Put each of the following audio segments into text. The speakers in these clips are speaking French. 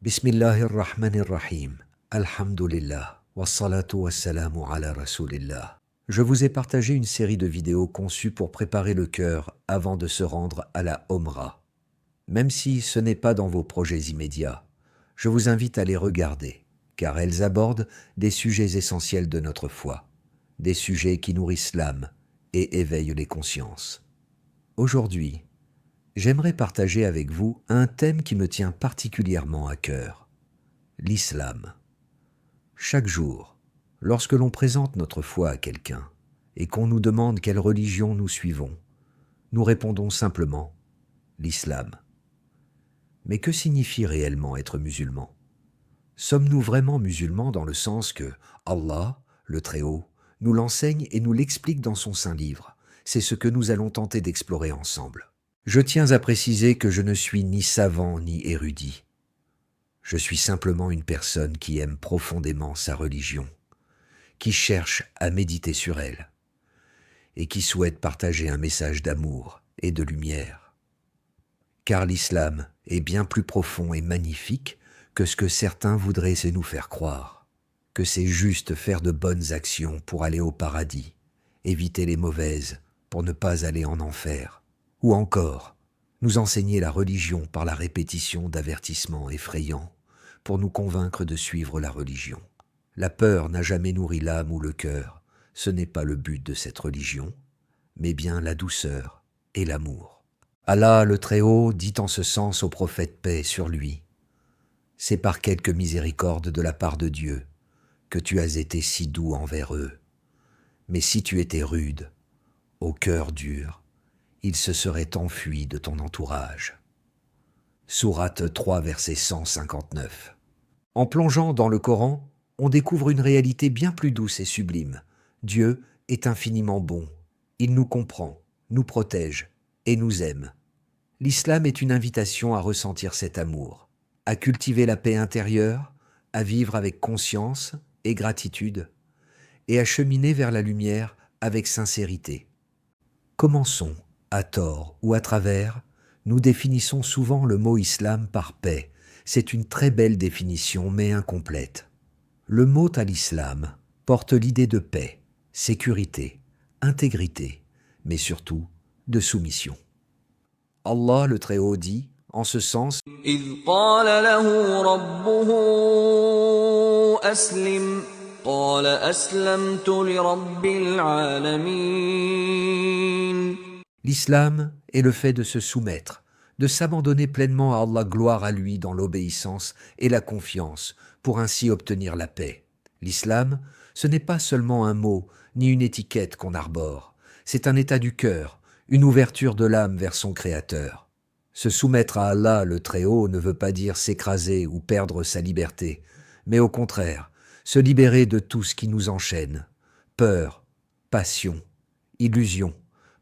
Bismillahirrahmanirrahim. Alhamdulillah. Wassalatu wassalamu ala rasulillah. Je vous ai partagé une série de vidéos conçues pour préparer le cœur avant de se rendre à la Omra. Même si ce n'est pas dans vos projets immédiats, je vous invite à les regarder, car elles abordent des sujets essentiels de notre foi, des sujets qui nourrissent l'âme et éveillent les consciences. Aujourd'hui, j'aimerais partager avec vous un thème qui me tient particulièrement à cœur, l'islam. Chaque jour, lorsque l'on présente notre foi à quelqu'un et qu'on nous demande quelle religion nous suivons, nous répondons simplement l'islam. Mais que signifie réellement être musulman? Sommes-nous vraiment musulmans dans le sens que Allah, le Très-Haut, nous l'enseigne et nous l'explique dans son saint livre? C'est ce que nous allons tenter d'explorer ensemble. Je tiens à préciser que je ne suis ni savant ni érudit. Je suis simplement une personne qui aime profondément sa religion, qui cherche à méditer sur elle et qui souhaite partager un message d'amour et de lumière. Car l'islam est bien plus profond et magnifique que ce que certains voudraient essayer de nous faire croire, que c'est juste faire de bonnes actions pour aller au paradis, éviter les mauvaises pour ne pas aller en enfer, ou encore nous enseigner la religion par la répétition d'avertissements effrayants pour nous convaincre de suivre la religion. La peur n'a jamais nourri l'âme ou le cœur, ce n'est pas le but de cette religion, mais bien la douceur et l'amour. Allah le Très-Haut dit en ce sens au prophète paix sur lui: « C'est par quelque miséricorde de la part de Dieu que tu as été si doux envers eux. Mais si tu étais rude, au cœur dur, ils se seraient enfuis de ton entourage. » Sourate 3, verset 159. En plongeant dans le Coran, on découvre une réalité bien plus douce et sublime. Dieu est infiniment bon. Il nous comprend, nous protège et nous aime. L'islam est une invitation à ressentir cet amour, à cultiver la paix intérieure, à vivre avec conscience et gratitude, et à cheminer vers la lumière avec sincérité. Commençons, à tort ou à travers, nous définissons souvent le mot islam par paix. C'est une très belle définition, mais incomplète. Le mot al-Islam porte l'idée de paix, sécurité, intégrité, mais surtout de soumission. Allah le Très-Haut dit, en ce sens, إذ قال له ربه أسلم قال أسلمت لرب العالمين. l'islam est le fait de se soumettre, de s'abandonner pleinement à Allah, gloire à lui dans l'obéissance et la confiance, pour ainsi obtenir la paix. L'islam, ce n'est pas seulement un mot, ni une étiquette qu'on arbore, c'est un état du cœur, une ouverture de l'âme vers son Créateur. Se soumettre à Allah le Très-Haut ne veut pas dire s'écraser ou perdre sa liberté, mais au contraire, se libérer de tout ce qui nous enchaîne, peur, passion, illusion,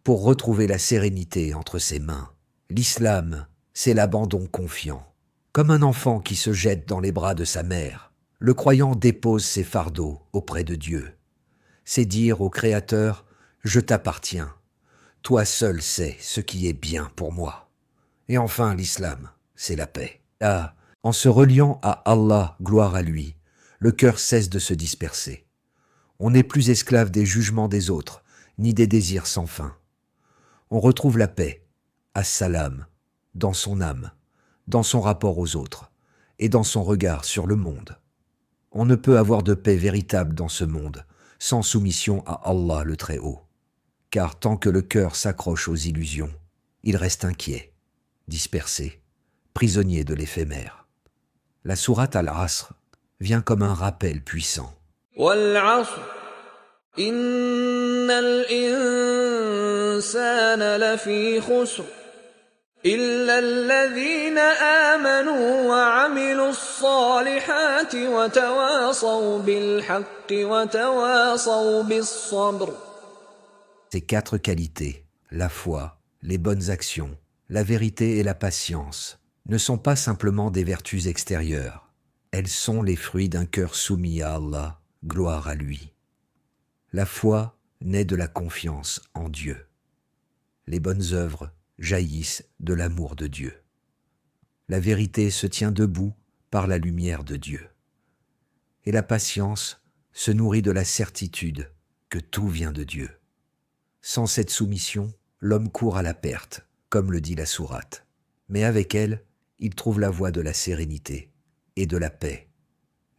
pour retrouver la sérénité entre ses mains. L'islam, c'est l'abandon confiant. Comme un enfant qui se jette dans les bras de sa mère, le croyant dépose ses fardeaux auprès de Dieu. C'est dire au Créateur: « Je t'appartiens. Toi seul sais ce qui est bien pour moi. » Et enfin, l'islam, c'est la paix. Ah, en se reliant à Allah, gloire à lui, le cœur cesse de se disperser. On n'est plus esclave des jugements des autres, ni des désirs sans fin. On retrouve la paix, as-salam, dans son âme, dans son rapport aux autres, et dans son regard sur le monde. On ne peut avoir de paix véritable dans ce monde sans soumission à Allah le Très-Haut. Car tant que le cœur s'accroche aux illusions, il reste inquiet, dispersé, prisonnier de l'éphémère. La sourate Al-Asr vient comme un rappel puissant. والعصر إن الإنسان لفي خسر إلا الذين آمنوا وعملوا الصالحات وتواصوا بالحق وتواصوا بالصبر. Ces 4 qualités, la foi, les bonnes actions, la vérité et la patience, ne sont pas simplement des vertus extérieures. Elles sont les fruits d'un cœur soumis à Allah, gloire à lui. La foi naît de la confiance en Dieu. Les bonnes œuvres jaillissent de l'amour de Dieu. La vérité se tient debout par la lumière de Dieu. Et la patience se nourrit de la certitude que tout vient de Dieu. Sans cette soumission, l'homme court à la perte, comme le dit la sourate. Mais avec elle, il trouve la voie de la sérénité et de la paix.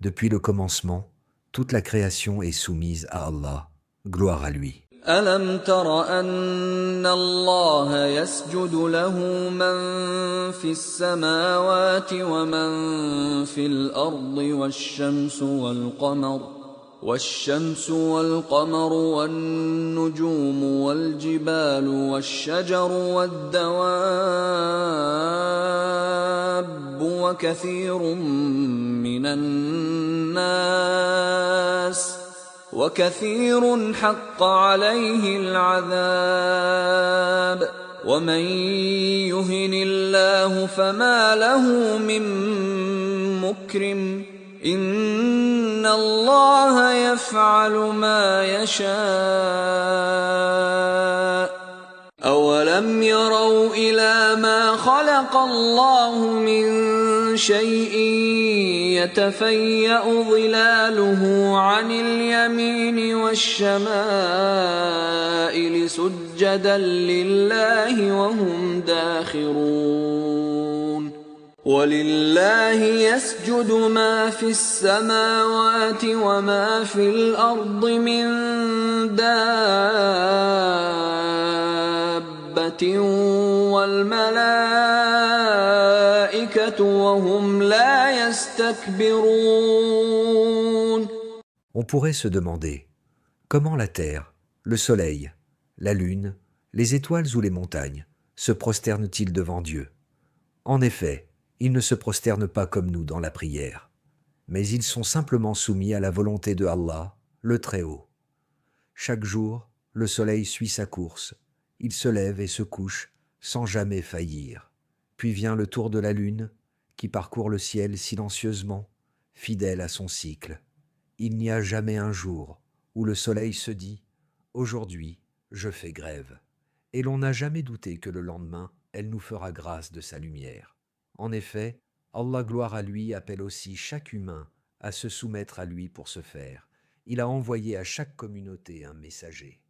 Depuis le commencement, toute la création est soumise à Allah. Gloire à lui. ألم تر أن الله يسجد له من في السماوات ومن في الأرض والشمس والقمر والنجوم والجبال والشجر والدواب وكثير حق عليه العذاب ومن يهن الله فما له من مكرم إن الله يفعل ما يشاء أولم يروا إلى ما خلق الله من شيء يتفيأ ظلاله عن اليمين والشمائل سجدا لله وهم داخرون ولله يسجد ما في السماوات وما في الأرض من دابة والملائكة وهم لا يستكبرون. On pourrait se demander comment la terre, le soleil, la lune, les étoiles ou les montagnes se prosternent-ils devant Dieu? En effet, ils ne se prosternent pas comme nous dans la prière, mais ils sont simplement soumis à la volonté de Allah, le Très-Haut. Chaque jour, le soleil suit sa course, il se lève et se couche sans jamais faillir. Puis vient le tour de la lune, qui parcourt le ciel silencieusement, fidèle à son cycle. Il n'y a jamais un jour où le soleil se dit « Aujourd'hui, je fais grève », et l'on n'a jamais douté que le lendemain, elle nous fera grâce de sa lumière. En effet, Allah gloire à lui appelle aussi chaque humain à se soumettre à lui pour ce faire. Il a envoyé à chaque communauté un messager.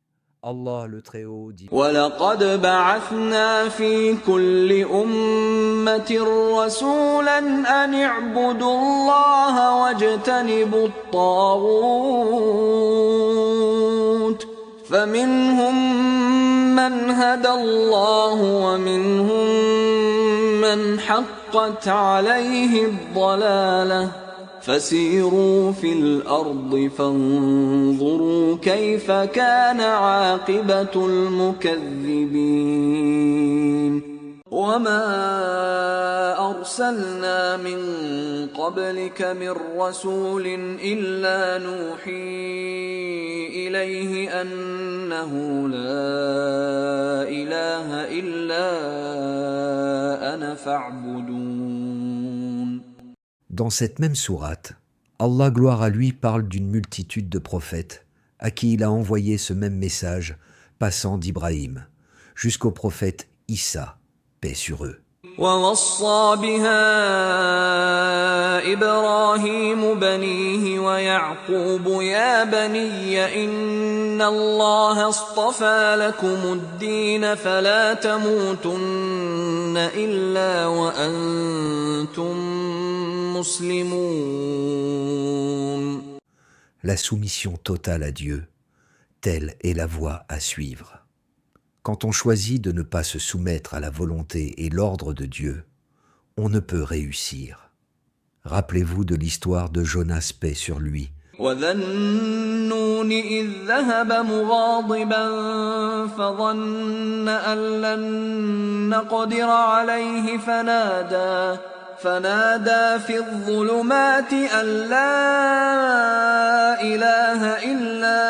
Allah le Très-Haut dit وَلَقَدْ بَعَثْنَا فِي كُلِّ أُمَّةٍ رَسُولًا أَنِ اعْبُدُوا اللَّهَ وَاجْتَنِبُوا الطَّاغُوتَ فَمِنْهُمْ مَنْ هَدَى اللَّهُ وَمِنْهُمْ مَنْ حَقَّتْ عَلَيْهِ الضَّلَالَةُ فسيروا في الأرض فانظروا كيف كان عاقبة المكذبين وما أرسلنا من قبلك من رسول إلا نوحي إليه أنه لا إله إلا أنا فاعبدون. Dans cette même sourate, Allah gloire à lui parle d'une multitude de prophètes à qui il a envoyé ce même message passant d'Ibrahim jusqu'au prophète Issa, paix sur eux. ووصى بها إبراهيم بنيه ويعقوب يا بني إن الله اصطفى لكم الدين فلا تموتن إلا وأنتم مسلمون. La soumission totale à Dieu, telle est la voie à suivre. Quand on choisit de ne pas se soumettre à la volonté et l'ordre de Dieu, on ne peut réussir. Rappelez-vous de l'histoire de Jonas, paix sur lui. وَذَا النُّونِ إِذ ذَهَبَ مُغَاضِبًا فَظَنَّ أَن لَّن نَّقْدِرَ عَلَيْهِ فنادى في الظلمات أن لا إله إلا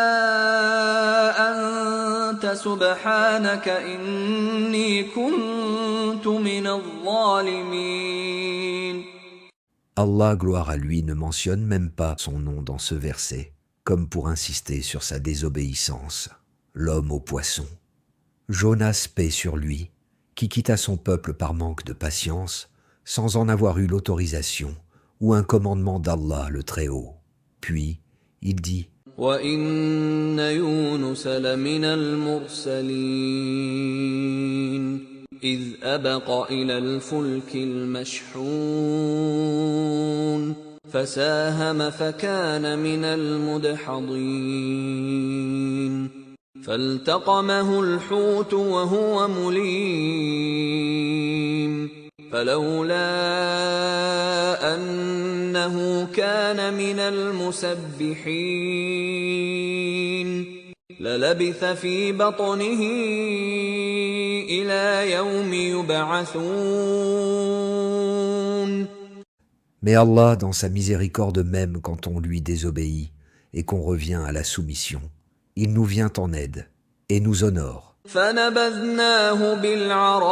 أنت سبحانك إني كنت من الظالمين. Allah, gloire à lui, ne mentionne même pas son nom dans ce verset, comme pour insister sur sa désobéissance. L'homme au poisson. Jonas, paix sur lui, qui quitta son peuple par manque de patience, sans en avoir eu l'autorisation, ou un commandement d'Allah le Très-Haut. Puis, il dit, وَإِنَّ يُونُسَ لَمِنَ الْمُرْسَلِينَ إِذْ أَبَقَ إِلَى الْفُلْكِ الْمَشْحُونِ فَسَاهَمَ فَكَانَ مِنَ الْمُدْحَضِينَ فَالْتَقَمَهُ الْحُوتُ وَهُوَ مُلِيمٌ فَلَوْلَا أَنَّهُ كَانَ مِنَ الْمُسَبِّحِينَ لَلَبِثَ فِي بَطْنِهِ إِلَى يَوْمِ يُبْعَثُونَ. mais Allah, dans sa miséricorde même quand on lui désobéit et qu'on revient à la soumission, il nous vient en aide et nous honore. فَنَبَذْنَاهُ بِالْعَرَاءِ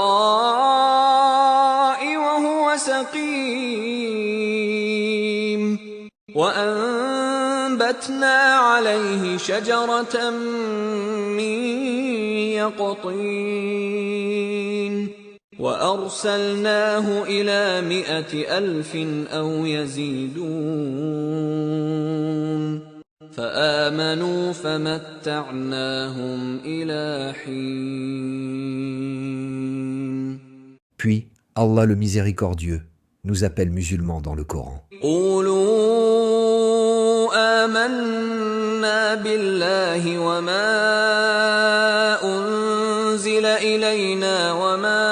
وَهُوَ سَقِيمٌ وَأَنبَتْنَا عَلَيْهِ شَجَرَةً مِّن يَقْطِينٍ وَأَرْسَلْنَاهُ إِلَىٰ 100,000 أَوْ يَزِيدُونَ فآمنوا فمتعناهم إلى حين. Puis, Allah le miséricordieux nous appelle musulmans dans le Coran. قولوا آمنا بالله وما أنزل إلينا وما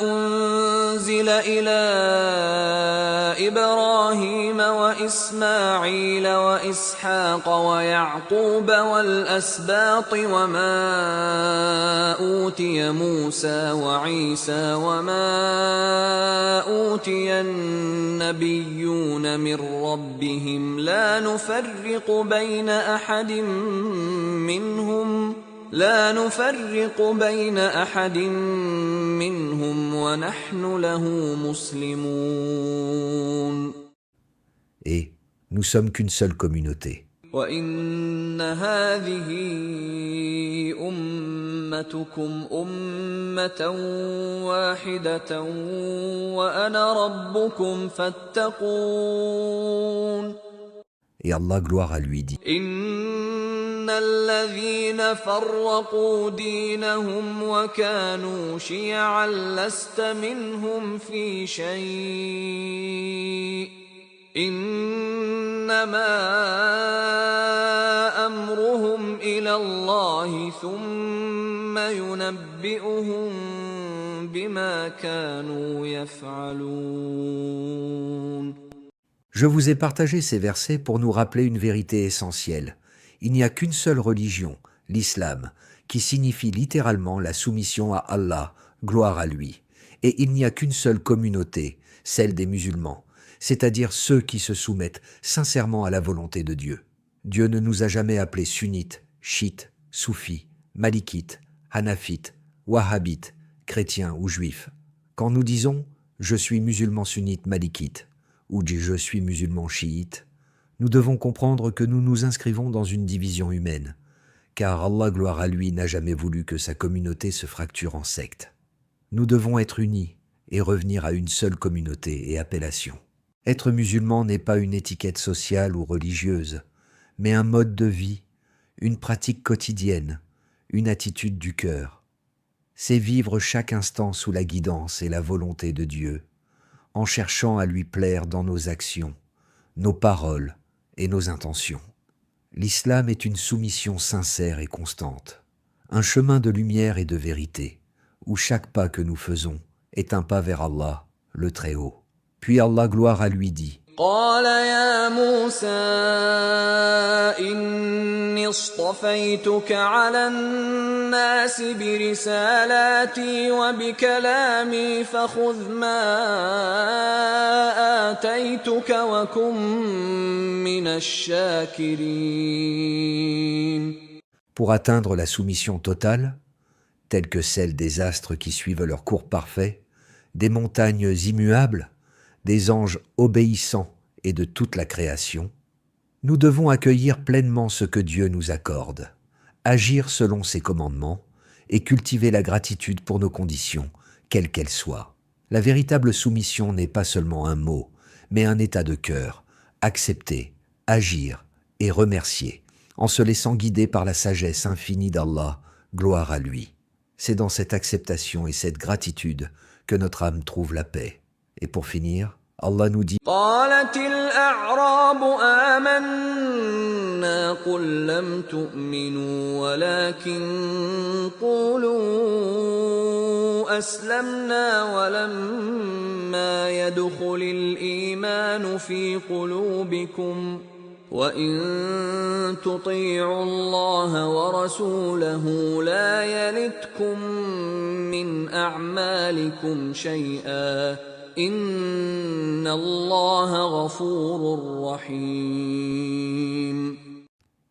أنزل إلى إبراهيم وإسماعيل وإسحاق ويعقوب والأسباط وما أوتي موسى وعيسى وما أوتي النبيون من ربهم لا نفرق بين أحد منهم ونحن له مسلمون. Et nous sommes qu'une seule communauté. وَإِنَّ هَٰذِهِ أُمَّتُكُمْ أُمَّةً وَاحِدَةً وَأَنَا رَبُّكُمْ فَاتَّقُونِ. Et Allah, gloire à lui, dit, إِنَّ الَّذِينَ فَرَّقُوا دِينَهُمْ وَكَانُوا شِيَعًا لَّسْتَ مِنْهُمْ فِي شَيْءٍ إِنَّمَا أَمْرُهُمْ إِلَى اللَّهِ ثُمَّ يُنَبِّئُهُم بِمَا كَانُوا يَفْعَلُونَ. Je vous ai partagé ces versets pour nous rappeler une vérité essentielle. Il n'y a qu'une seule religion, l'islam, qui signifie littéralement la soumission à Allah, gloire à lui. Et il n'y a qu'une seule communauté, celle des musulmans, c'est-à-dire ceux qui se soumettent sincèrement à la volonté de Dieu. Dieu ne nous a jamais appelés sunnites, chiites, soufis, malikites, hanafites, wahhabites, chrétiens ou juifs. Quand nous disons « je suis musulman sunnite malikite » ou « je suis musulman chiite », nous devons comprendre que nous nous inscrivons dans une division humaine, car Allah, gloire à lui, n'a jamais voulu que sa communauté se fracture en sectes. Nous devons être unis et revenir à une seule communauté et appellation. Être musulman n'est pas une étiquette sociale ou religieuse, mais un mode de vie, une pratique quotidienne, une attitude du cœur. C'est vivre chaque instant sous la guidance et la volonté de Dieu, en cherchant à lui plaire dans nos actions, nos paroles et nos intentions. L'islam est une soumission sincère et constante, un chemin de lumière et de vérité, où chaque pas que nous faisons est un pas vers Allah, le Très-Haut. Puis Allah, gloire à lui, dit, قال يا موسى إني اصطفيتك على الناس برسالاتي وبكلامي فخذ ما آتيتك وكن من الشاكرين. Pour atteindre la soumission totale, telle que celle des astres qui suivent leur cours parfait, des montagnes immuables, des anges obéissants et de toute la création, nous devons accueillir pleinement ce que Dieu nous accorde, agir selon ses commandements et cultiver la gratitude pour nos conditions, quelles qu'elles soient. La véritable soumission n'est pas seulement un mot, mais un état de cœur, accepter, agir et remercier, en se laissant guider par la sagesse infinie d'Allah, gloire à lui. C'est dans cette acceptation et cette gratitude que notre âme trouve la paix. Et pour finir, Allah nous dit قالت الأعراب آمنا قل لم تؤمنوا ولكن قولوا أسلمنا ولما يدخل الإيمان في قلوبكم وإن تطيعوا الله ورسوله لا يلتكم من أعمالكم شيئا إن الله غفور رحيم.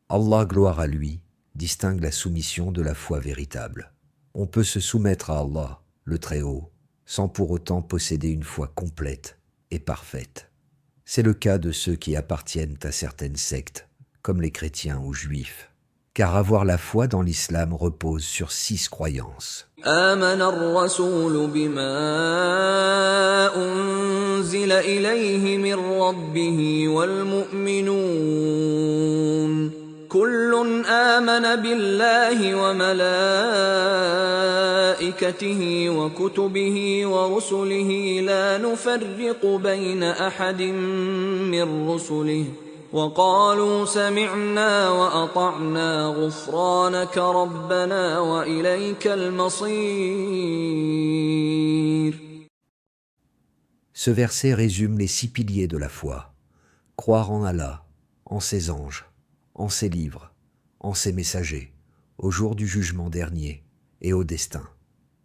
Allah, gloire à lui, distingue la soumission de la foi véritable. On peut se soumettre à Allah, le Très-Haut, sans pour autant posséder une foi complète et parfaite. C'est le cas de ceux qui appartiennent à certaines sectes, comme les chrétiens ou juifs. Car avoir la foi dans l'islam repose sur 6 croyances. آمن الرسول بما أنزل إليه من ربه والمؤمنون كل آمن بالله وملائكته وكتبه ورسله لا نفرق بين أحد من رسله وقالوا سمعنا وأطعنا غفرانك ربنا وإليك المصير. Ce verset résume les 6 piliers de la foi. Croire en Allah, en ses anges, en ses livres, en ses messagers, au jour du jugement dernier et au destin.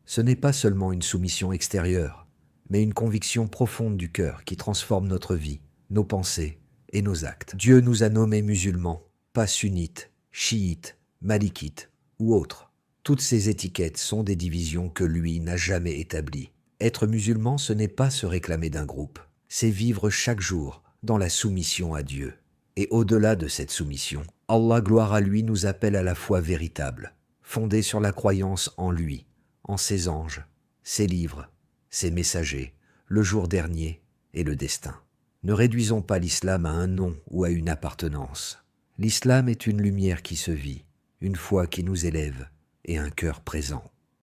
Ce n'est pas seulement une soumission extérieure, mais une conviction profonde du cœur qui transforme notre vie, nos pensées et nos actes. Dieu nous a nommés musulmans, pas sunnites, chiites, malikites ou autres. Toutes ces étiquettes sont des divisions que lui n'a jamais établies. Être musulman, ce n'est pas se réclamer d'un groupe, c'est vivre chaque jour dans la soumission à Dieu. Et au-delà de cette soumission, Allah, gloire à lui, nous appelle à la foi véritable, fondée sur la croyance en lui, en ses anges, ses livres, ses messagers, le jour dernier et le destin. Ne réduisons pas l'islam à un nom ou à une appartenance. L'islam est une lumière qui se vit, une foi qui nous élève et un cœur présent.